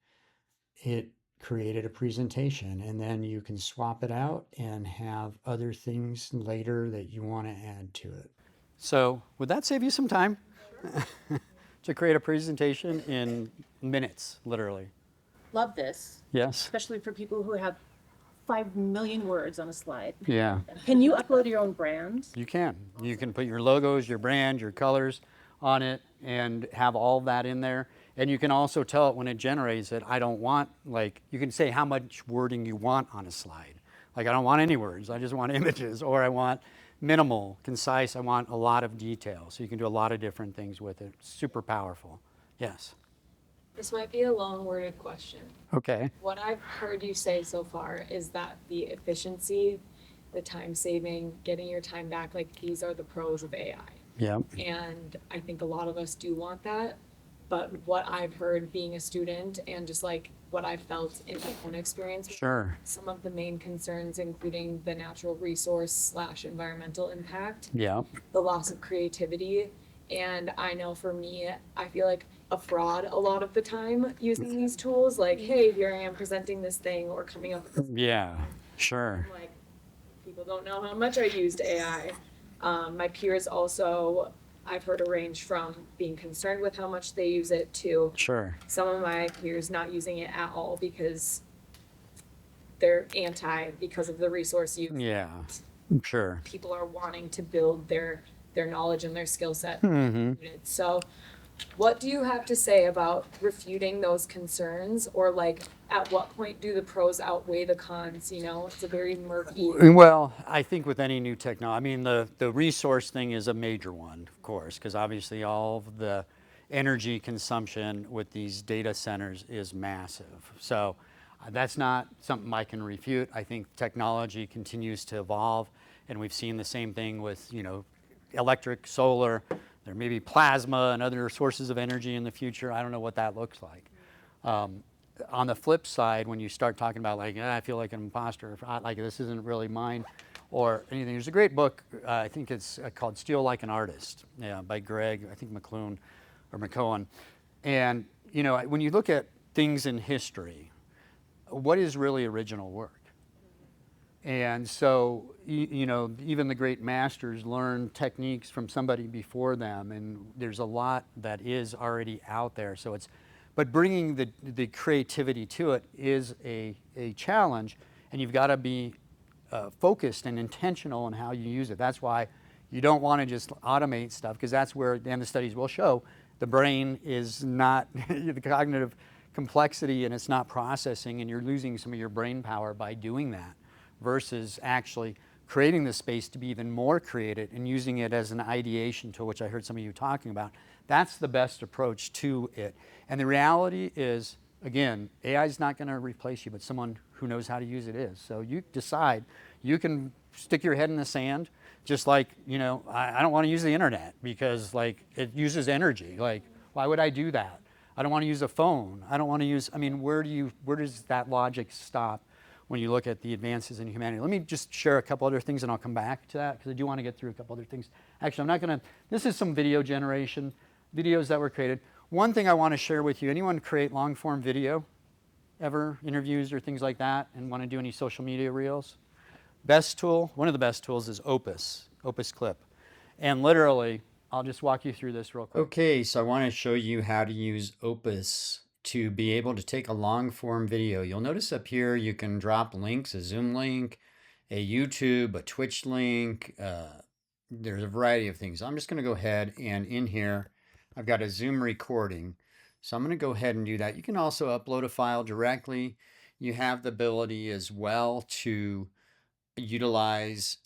it created a presentation, and then you can swap it out and have other things later that you want to add to it. So would that save you some time? To create a presentation in minutes, literally? Love this, Yes. especially for people who have 5 million words on a slide. Yeah. Can you upload your own brand? You can. You can put your logos, your brand, your colors on it and have all that in there. And you can also tell it when it generates it, I don't want, like, you can say how much wording you want on a slide. Like, I don't want any words, I just want images, or I want minimal, concise, I want a lot of detail. So you can do a lot of different things with it. Super powerful. Yes. This might be a long-worded question. Okay. What I've heard you say so far is that the efficiency, the time saving, getting your time back, like these are the pros of AI. Yeah. And I think a lot of us do want that. But what I've heard being a student and just like what I've felt in my own experience, Sure. some of the main concerns, including the natural resource / environmental impact, Yeah. the loss of creativity. And I know for me, I feel like a fraud a lot of the time using these tools. Like, hey, here I am presenting this thing or coming up with this. Yeah, sure. Like, people don't know how much I used AI. My peers also, I've heard a range from being concerned with how much they use it to Sure. some of my peers not using it at all because they're anti because of the resource use. Yeah, sure. People are wanting to build their knowledge and their skill set. Mm-hmm. So What do you have to say about refuting those concerns, or like at what point do the pros outweigh the cons? You know, it's a very murky. Well, I think with any new technology, I mean, the resource thing is a major one, of course, because obviously all of the energy consumption with these data centers is massive. So that's not something I can refute. I think technology continues to evolve, and we've seen the same thing with, you know, electric, solar. There may be plasma and other sources of energy in the future. I don't know what that looks like. On the flip side, when you start talking about like, I feel like an imposter, like this isn't really mine, or anything. There's a great book, I think it's called Steal Like an Artist, yeah, by Greg, I think McLuhan or McCohen. And you know, when you look at things in history, what is really original work? And so, you know, even the great masters learn techniques from somebody before them, and there's a lot that is already out there. So it's, but bringing the creativity to it is a challenge, and you've got to be focused and intentional in how you use it. That's why you don't want to just automate stuff, because that's where, and the studies will show, the brain is not, the cognitive complexity, and it's not processing, and you're losing some of your brain power by doing that, versus actually creating the space to be even more creative and using it as an ideation tool, which I heard some of you talking about. That's the best approach to it. And the reality is, again, AI is not going to replace you, but someone who knows how to use it is. So you decide. You can stick your head in the sand, just like, you know, I don't want to use the internet because like it uses energy. Like, why would I do that? I don't want to use a phone. I don't want to use, I mean, where does that logic stop when you look at the advances in humanity? Let me just share a couple other things and I'll come back to that because I do want to get through a couple other things. Actually, I'm not going to, this is some video generation, videos that were created. One thing I want to share with you, anyone create long form video ever, interviews or things like that, and want to do any social media reels? Best tool, one of the best tools is Opus Clip. And literally, I'll just walk you through this real quick. Okay, so I want to show you how to use Opus to be able to take a long form video. You'll notice up here you can drop links, a Zoom link, a YouTube, a Twitch link. There's a variety of things. I'm just going to go ahead and in here, I've got a Zoom recording. So I'm going to go ahead and do that. You can also upload a file directly. You have the ability as well to utilize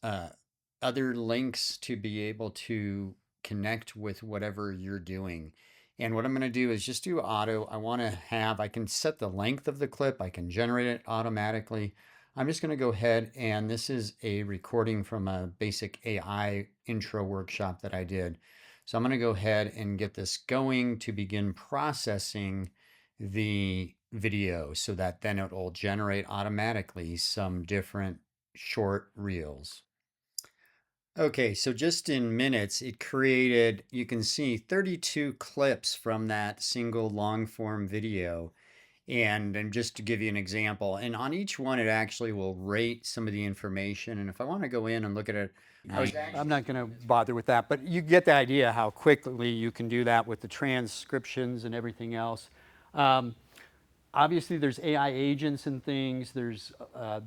other links to be able to connect with whatever you're doing. And what I'm going to do is just do auto. I can set the length of the clip. I can generate it automatically. I'm just going to go ahead, and this is a recording from a basic AI intro workshop that I did. So I'm going to go ahead and get this going to begin processing the video so that then it will generate automatically some different short reels. Okay, so just in minutes, it created, you can see 32 clips from that single long form video. And just to give you an example, and on each one, it actually will rate some of the information. And if I want to go in and look at it, I'm not going to bother with that, but you get the idea how quickly you can do that with the transcriptions and everything else. Obviously, there's AI agents and things. There's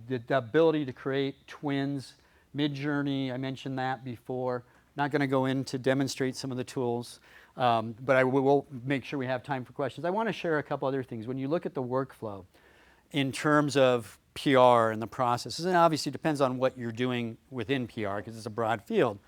the ability to create twins. Midjourney, I mentioned that before. Not going to go in to demonstrate some of the tools, but I will make sure we have time for questions. I want to share a couple other things. When you look at the workflow in terms of PR and the processes, and obviously it depends on what you're doing within PR because it's a broad field,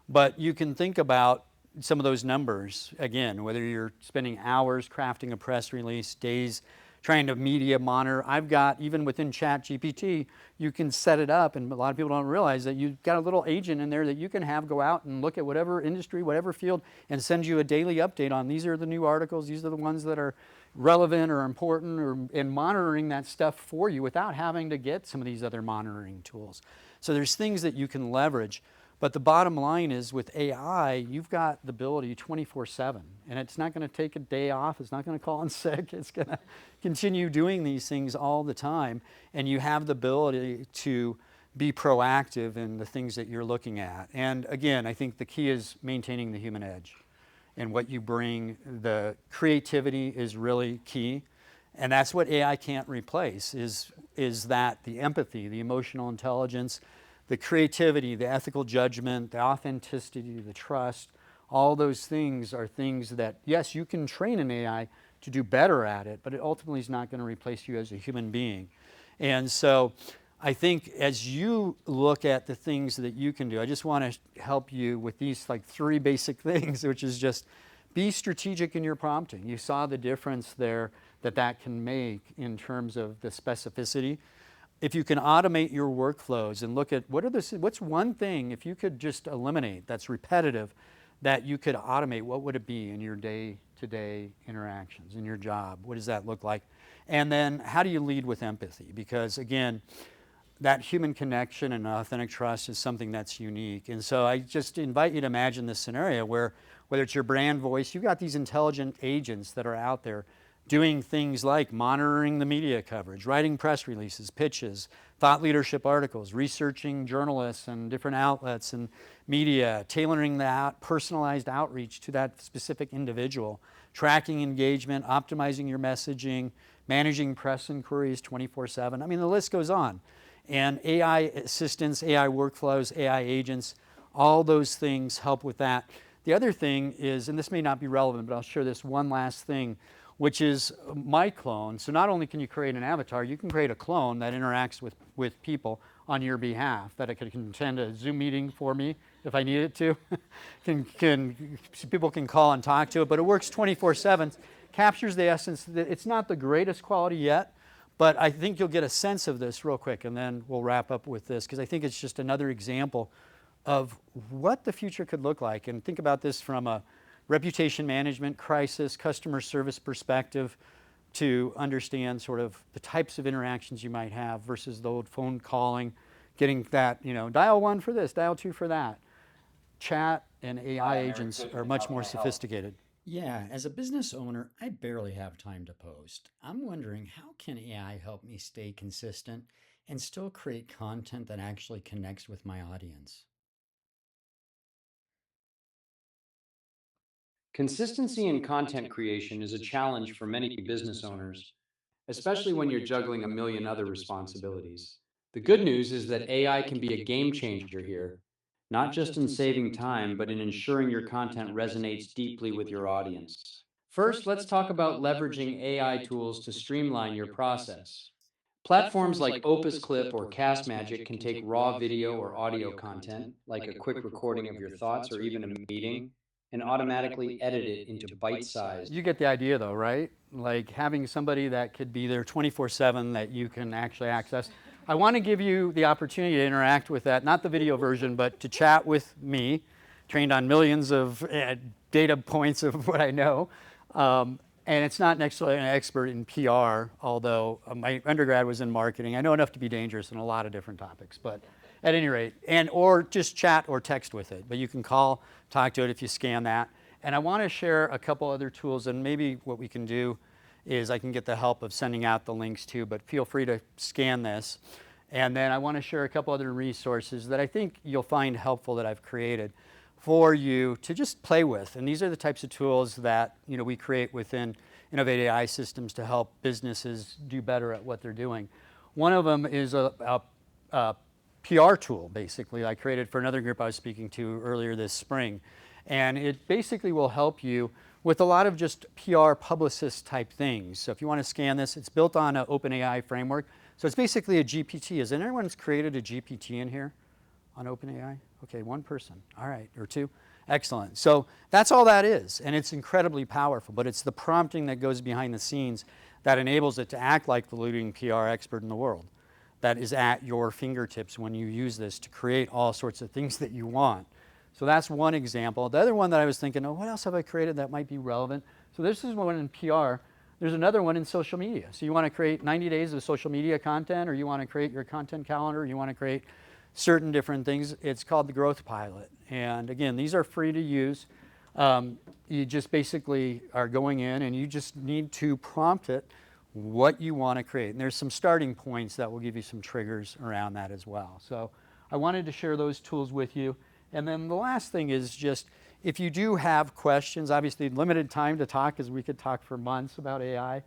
but you can think about some of those numbers, again, whether you're spending hours crafting a press release, days trying to media monitor. I've got, even within ChatGPT, you can set it up, and a lot of people don't realize that you've got a little agent in there that you can have go out and look at whatever industry, whatever field, and send you a daily update on these are the new articles, these are the ones that are relevant or important, and monitoring that stuff for you without having to get some of these other monitoring tools. So there's things that you can leverage. But the bottom line is with AI, you've got the ability 24/7, and it's not going to take a day off. It's not going to call in sick. It's going to continue doing these things all the time, and you have the ability to be proactive in the things that you're looking at. And again, I think the key is maintaining the human edge, and what you bring. The creativity is really key, and that's what AI can't replace. Is that the empathy, the emotional intelligence, the creativity, the ethical judgment, the authenticity, the trust, All those things are things that, yes, you can train an AI to do better at it, but it ultimately is not going to replace you as a human being. And so I think as you look at the things that you can do, I just want to help you with these like 3 basic things, which is just be strategic in your prompting. You saw the difference there that can make in terms of the specificity. If you can automate your workflows and look at what's one thing, if you could just eliminate that's repetitive, that you could automate, what would it be in your day-to-day interactions, in your job? What does that look like? And then how do you lead with empathy? Because again, that human connection and authentic trust is something that's unique. And so I just invite you to imagine this scenario where, whether it's your brand voice, you've got these intelligent agents that are out there doing things like monitoring the media coverage, writing press releases, pitches, thought leadership articles, researching journalists and different outlets and media, tailoring that personalized outreach to that specific individual, tracking engagement, optimizing your messaging, managing press inquiries 24/7. I mean, the list goes on. And AI assistants, AI workflows, AI agents, all those things help with that. The other thing is, and this may not be relevant, but I'll share this one last thing, which is my clone. So not only can you create an avatar, you can create a clone that interacts with people on your behalf, that it can attend a Zoom meeting for me if I need it to. People can call and talk to it, but it works 24/7, captures the essence. It's not the greatest quality yet, but I think you'll get a sense of this real quick, and then we'll wrap up with this, because I think it's just another example of what the future could look like. And think about this from a reputation management, crisis, customer service perspective, to understand sort of the types of interactions you might have versus the old phone calling, getting that, dial 1 for this, dial 2 for that. Chat and AI agents are much more sophisticated. Yeah, as a business owner, I barely have time to post. I'm wondering, how can AI help me stay consistent and still create content that actually connects with my audience? Consistency in content creation is a challenge for many business owners, especially when you're juggling a million other responsibilities. The good news is that AI can be a game changer here, not just in saving time, but in ensuring your content resonates deeply with your audience. First, let's talk about leveraging AI tools to streamline your process. Platforms like Opus Clip or Cast Magic can take raw video or audio content, like a quick recording of your thoughts or even a meeting, and automatically edit it into bite-sized. You get the idea though, right? Like having somebody that could be there 24/7 that you can actually access. I want to give you the opportunity to interact with that, not the video version, but to chat with me, trained on millions of data points of what I know. And it's not necessarily an expert in PR, although my undergrad was in marketing. I know enough to be dangerous in a lot of different topics, but at any rate, or just chat or text with it. But you can call, talk to it if you scan that. And I want to share a couple other tools, and maybe what we can do is I can get the help of sending out the links too, but feel free to scan this. And then I want to share a couple other resources that I think you'll find helpful that I've created for you to just play with. And these are the types of tools that we create within Innovate AI systems to help businesses do better at what they're doing. One of them is a PR tool, basically, I created for another group I was speaking to earlier this spring. And it basically will help you with a lot of just PR publicist type things. So if you want to scan this, it's built on an OpenAI framework. So it's basically a GPT. Has anyone created a GPT in here on OpenAI? Okay, one person. All right, or two. Excellent. So that's all that is, and it's incredibly powerful, but it's the prompting that goes behind the scenes that enables it to act like the leading PR expert in the world, that is at your fingertips when you use this to create all sorts of things that you want. So that's one example. The other one that I was thinking, what else have I created that might be relevant? So this is one in PR. There's another one in social media. So you want to create 90 days of social media content, or you want to create your content calendar, or you want to create certain different things. It's called the Growth Pilot. And again, these are free to use. You just basically are going in and you just need to prompt it what you want to create. And there's some starting points that will give you some triggers around that as well. So I wanted to share those tools with you. And then the last thing is just, if you do have questions, obviously limited time to talk, because we could talk for months about AI,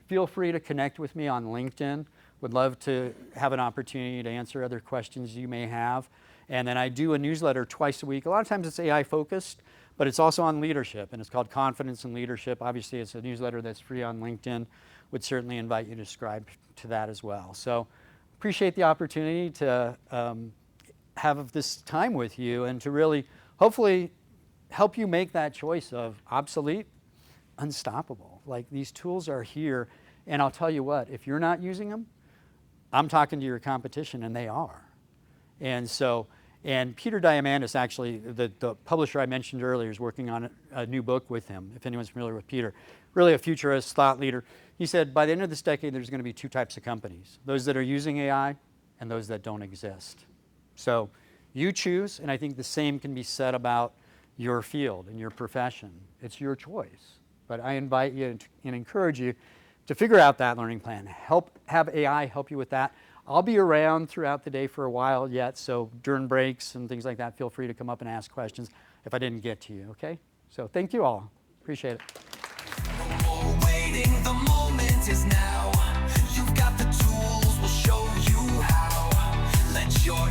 feel free to connect with me on LinkedIn. Would love to have an opportunity to answer other questions you may have. And then I do a newsletter twice a week. A lot of times it's AI focused, but it's also on leadership, and it's called Confidence in Leadership. Obviously, it's a newsletter that's free on LinkedIn. Would certainly invite you to subscribe to that as well. So appreciate the opportunity to have this time with you and to really, hopefully, help you make that choice of obsolete, unstoppable. Like, these tools are here, and I'll tell you what, if you're not using them, I'm talking to your competition, and they are. And so, and Peter Diamandis, actually, the publisher I mentioned earlier, is working on a new book with him, if anyone's familiar with Peter. Really a futurist thought leader. He said, by the end of this decade, there's going to be two types of companies, those that are using AI and those that don't exist. So you choose, and I think the same can be said about your field and your profession. It's your choice. But I invite you and encourage you to figure out that learning plan. Have AI help you with that. I'll be around throughout the day for a while yet, so during breaks and things like that, feel free to come up and ask questions if I didn't get to you, okay? So thank you all. Appreciate it. Waiting, the moment is now. You've got the tools, we'll show you how. Let your